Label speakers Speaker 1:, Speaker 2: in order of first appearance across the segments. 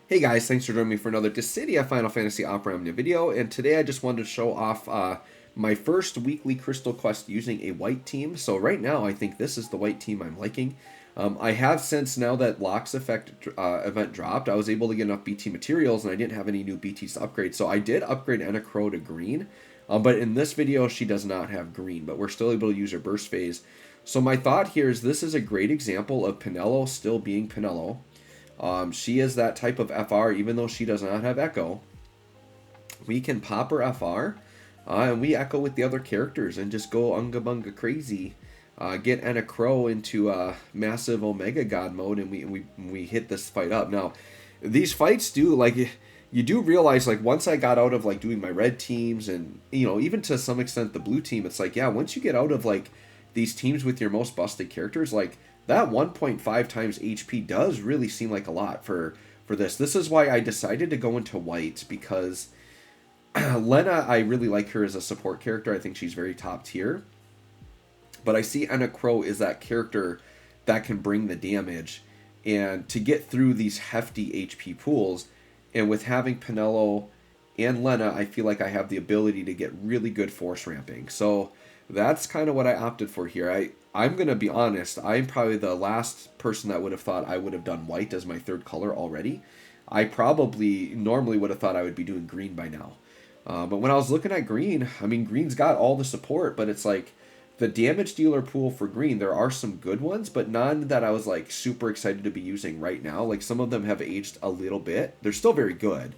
Speaker 1: Hey guys, thanks for joining me for another Dissidia Final Fantasy Opera Omnia video, and today I just wanted to show off my first weekly Crystal Quest using a white team. So right now I think this is the white team I'm liking. I have since now that Locke's effect event dropped, I was able to get enough BT materials and I didn't have any new BTs to upgrade. So I did upgrade Enacro to green, but in this video she does not have green, but we're still able to use her burst phase. So my thought here is this is a great example of Penelo still being Penelo. She is that type of FR, even though she does not have Echo. We can pop her FR, and we Echo with the other characters and just go unga bunga crazy. Get Enna Crow into massive Omega God mode, and we hit this fight up. Now, these fights do, like, you do realize, like, once I got out of, like, doing my red teams and, you know, even to some extent the blue team, it's like, yeah, once you get out of, like, these teams with your most busted characters, like, that 1.5 times HP does really seem like a lot for this. This is why I decided to go into white, because Lena, I really like her as a support character. I think she's very top tier. But I see Enna Crow is that character that can bring the damage. And to get through these hefty HP pools, and with having Penelo and Lena, I feel like I have the ability to get really good force ramping. So that's kind of what I opted for here. I'm going to be honest, I'm probably the last person that would have thought I would have done white as my third color already. I probably normally would have thought I would be doing green by now. But when I was looking at green, I mean, green's got all the support, but it's like the damage dealer pool for green, there are some good ones, but none that I was like super excited to be using right now. Like some of them have aged a little bit. They're still very good.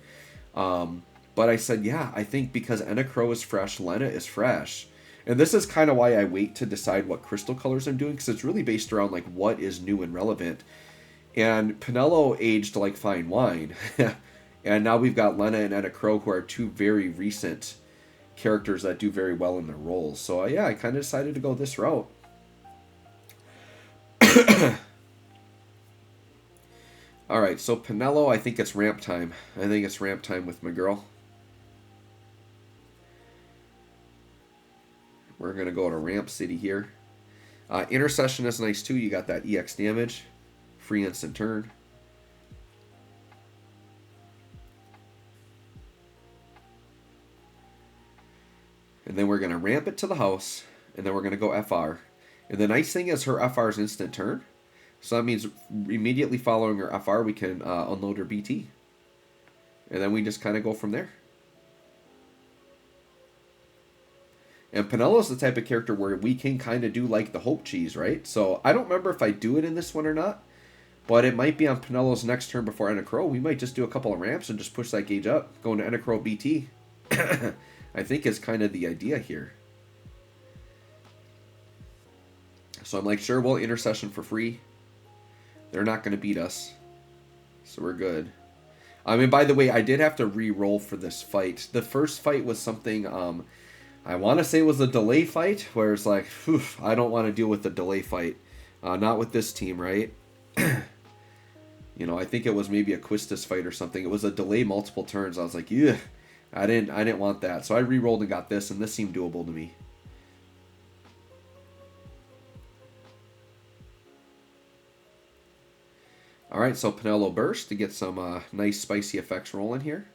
Speaker 1: But I said, yeah, I think because Enna Crow is fresh, Lena is fresh. And this is kind of why I wait to decide what crystal colors I'm doing, because it's really based around like what is new and relevant. And Penelo aged like fine wine. And now we've got Lena and Enna Crow, who are two very recent characters that do very well in their roles. So yeah, I kind of decided to go this route. Alright, so Penelo, I think it's ramp time. I think it's ramp time with my girl. We're going to go to Ramp City here. Intercession is nice too. You got that EX damage. Free instant turn. And then we're going to ramp it to the house. And then we're going to go FR. And the nice thing is her FR is instant turn. So that means immediately following her FR, we can unload her BT. And then we just kind of go from there. And Penelo's the type of character where we can kind of do like the Hope Cheese, right? So I don't remember if I do it in this one or not. But it might be on Penelo's next turn before Enna Crow. We might just do a couple of ramps and just push that gauge up. Going to Enna Crow BT. I think is kind of the idea here. So I'm like, sure, we'll intercession for free. They're not going to beat us. So we're good. I mean, by the way, I did have to re-roll for this fight. The first fight was something... I want to say it was a delay fight, where it's like, whew, I don't want to deal with the delay fight. Not with this team, right? You know, I think it was maybe a Quistis fight or something. It was a delay multiple turns. I was like, yeah, I didn't want that. So I re-rolled and got this, and this seemed doable to me. Alright, so Penelo burst to get some nice spicy effects rolling here.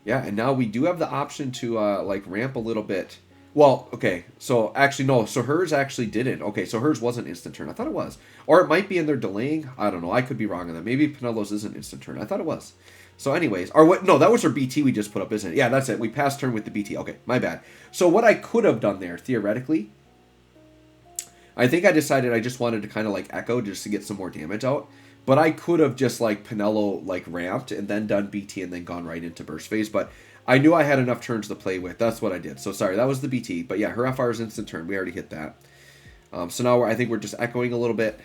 Speaker 1: Yeah, and now we do have the option to like ramp a little bit. Well, okay, so actually no, so hers actually didn't. Okay, so hers wasn't instant turn. I thought it was. Or it might be in there delaying. I don't know. I could be wrong on that. Maybe Penelo's isn't instant turn. I thought it was. So anyways, or what? No, that was her BT we just put up, isn't it? Yeah, that's it. We passed turn with the BT. Okay, my bad. So what I could have done there, theoretically, I think I decided I just wanted to kind of like echo just to get some more damage out. But I could have just like Penelo like ramped and then done BT and then gone right into burst phase. But I knew I had enough turns to play with. That's what I did. So sorry, that was the BT. But yeah, her FR is instant turn. We already hit that. So now I think we're just echoing a little bit.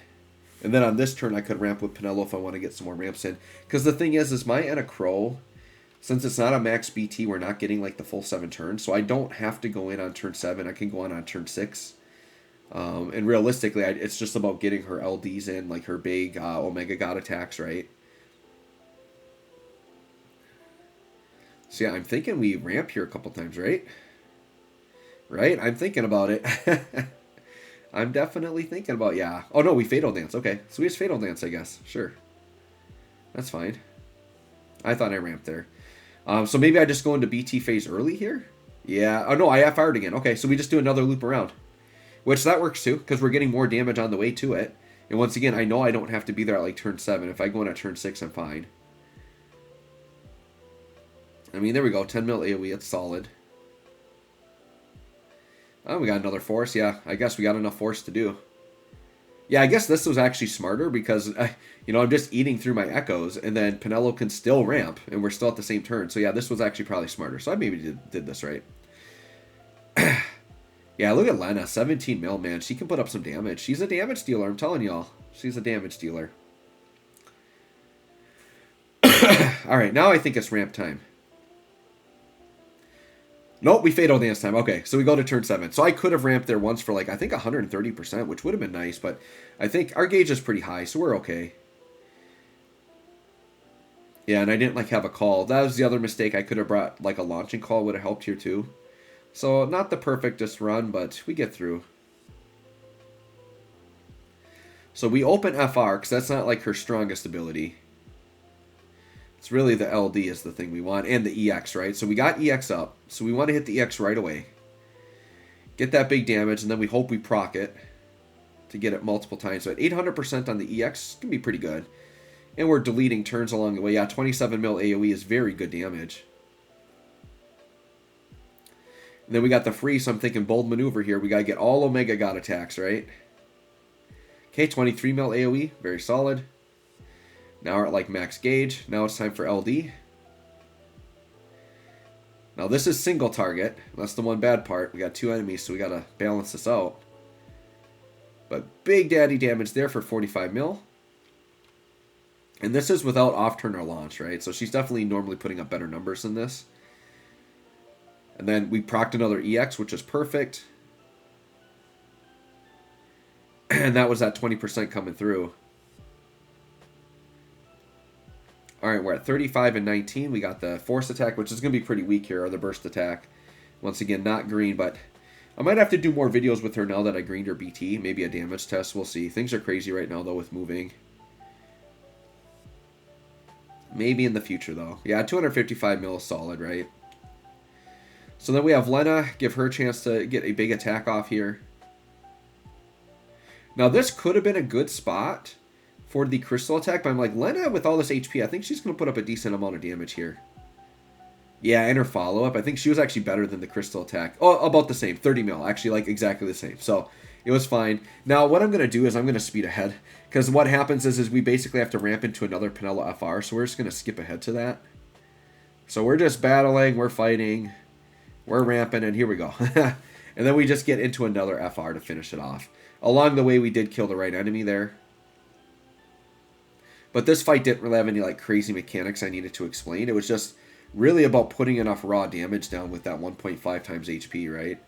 Speaker 1: And then on this turn, I could ramp with Penelo if I want to get some more ramps in. Because the thing is my Enna Crow, since it's not a max BT, we're not getting like the full 7 turns. So I don't have to go in on turn 7. I can go on turn 6. And realistically, it's just about getting her LDs in, like her big Omega God attacks, right? So yeah, I'm thinking we ramp here a couple times, right? Right? I'm thinking about it. I'm definitely thinking about, yeah. Oh no, we Fatal Dance. Okay, so we just Fatal Dance, I guess. Sure. That's fine. I thought I ramped there. So maybe I just go into BT phase early here? Yeah. Oh no, I FR'd again. Okay, so we just do another loop around. Which that works too, because we're getting more damage on the way to it. And once again, I know I don't have to be there at like turn 7. If I go in at turn 6, I'm fine. I mean, there we go. 10 mil AoE, it's solid. Oh, we got another force. Yeah, I guess we got enough force to do. Yeah, I guess this was actually smarter because, you know, I'm just eating through my echoes, and then Penelo can still ramp, and we're still at the same turn. So yeah, this was actually probably smarter. So I maybe did this right. Yeah, look at Lena, 17 mil, man. She can put up some damage. She's a damage dealer, I'm telling y'all. She's a damage dealer. Alright, now I think it's ramp time. Nope, we Fatal Dance time. Okay, so we go to turn 7. So I could have ramped there once for like, I think 130%, which would have been nice, but I think our gauge is pretty high, so we're okay. Yeah, and I didn't like have a call. That was the other mistake. I could have brought like a launching call, would have helped here too. So not the perfectest run, but we get through. So we open FR, because that's not like her strongest ability. It's really the LD is the thing we want, and the EX, right? So we got EX up, so we want to hit the EX right away. Get that big damage, and then we hope we proc it to get it multiple times. So at 800% on the EX can be pretty good. And we're deleting turns along the way. Yeah, 27 mil AoE is very good damage. And then we got the free, so I'm thinking bold maneuver here. We got to get all Omega God attacks, right? Okay, 23 mil AoE, very solid. Now we're at like max gauge. Now it's time for LD. Now this is single target. That's the one bad part. We got 2 enemies, so we got to balance this out. But big daddy damage there for 45 mil. And this is without off-turn or launch, right? So she's definitely normally putting up better numbers than this. And then we procced another EX, which is perfect. And that was that 20% coming through. Alright, we're at 35 and 19. We got the force attack, which is going to be pretty weak here, or the burst attack. Once again, not green, but I might have to do more videos with her now that I greened her BT. Maybe a damage test, we'll see. Things are crazy right now, though, with moving. Maybe in the future, though. Yeah, 255 mil is solid, right? So then we have Lena, give her a chance to get a big attack off here. Now, this could have been a good spot for the crystal attack, but I'm like, Lena, with all this HP, I think she's going to put up a decent amount of damage here. Yeah, and her follow-up, I think she was actually better than the crystal attack. Oh, about the same, 30 mil, actually, like, exactly the same. So, it was fine. Now, what I'm going to do is I'm going to speed ahead, because what happens is we basically have to ramp into another Penelo FR, so we're just going to skip ahead to that. So, we're just battling, we're fighting, we're ramping, and here we go. And then we just get into another FR to finish it off. Along the way, we did kill the right enemy there. But this fight didn't really have any like crazy mechanics I needed to explain. It was just really about putting enough raw damage down with that 1.5 times HP, right?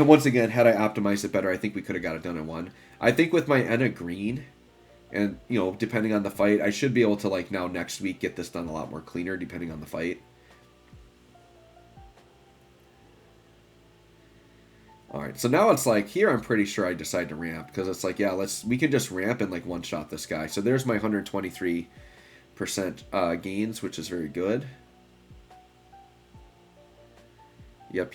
Speaker 1: Once again, had I optimized it better, I think we could have got it done in 1. I think with my Enna green, and, you know, depending on the fight, I should be able to, like, now next week get this done a lot more cleaner, depending on the fight. Alright, so now it's like, here I'm pretty sure I decide to ramp, because it's like, yeah, we can just ramp and like one-shot this guy. So there's my 123% gains, which is very good. Yep.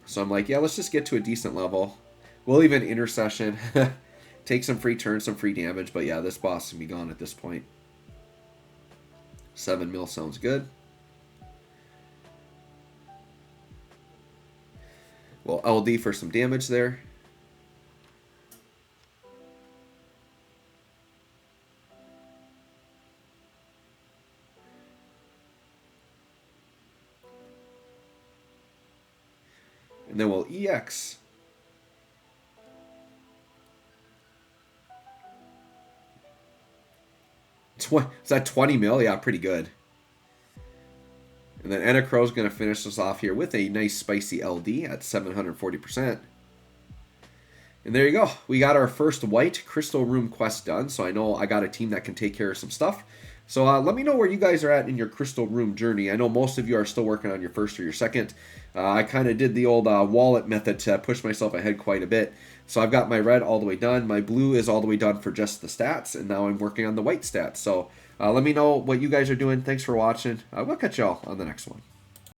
Speaker 1: So I'm like, yeah, let's just get to a decent level. We'll even intercession. Take some free turns, some free damage, but yeah, this boss can be gone at this point. 7 mil sounds good. Well, LD for some damage there. And then we'll EX. Is that 20 mil? Yeah, pretty good. And then Enna Crow's going to finish us off here with a nice spicy LD at 740%. And there you go. We got our first white crystal room quest done. So I know I got a team that can take care of some stuff. So let me know where you guys are at in your crystal room journey. I know most of you are still working on your first or your second. I kind of did the old wallet method to push myself ahead quite a bit. So I've got my red all the way done. My blue is all the way done for just the stats. And now I'm working on the white stats. So let me know what you guys are doing. Thanks for watching. We'll catch y'all on the next one.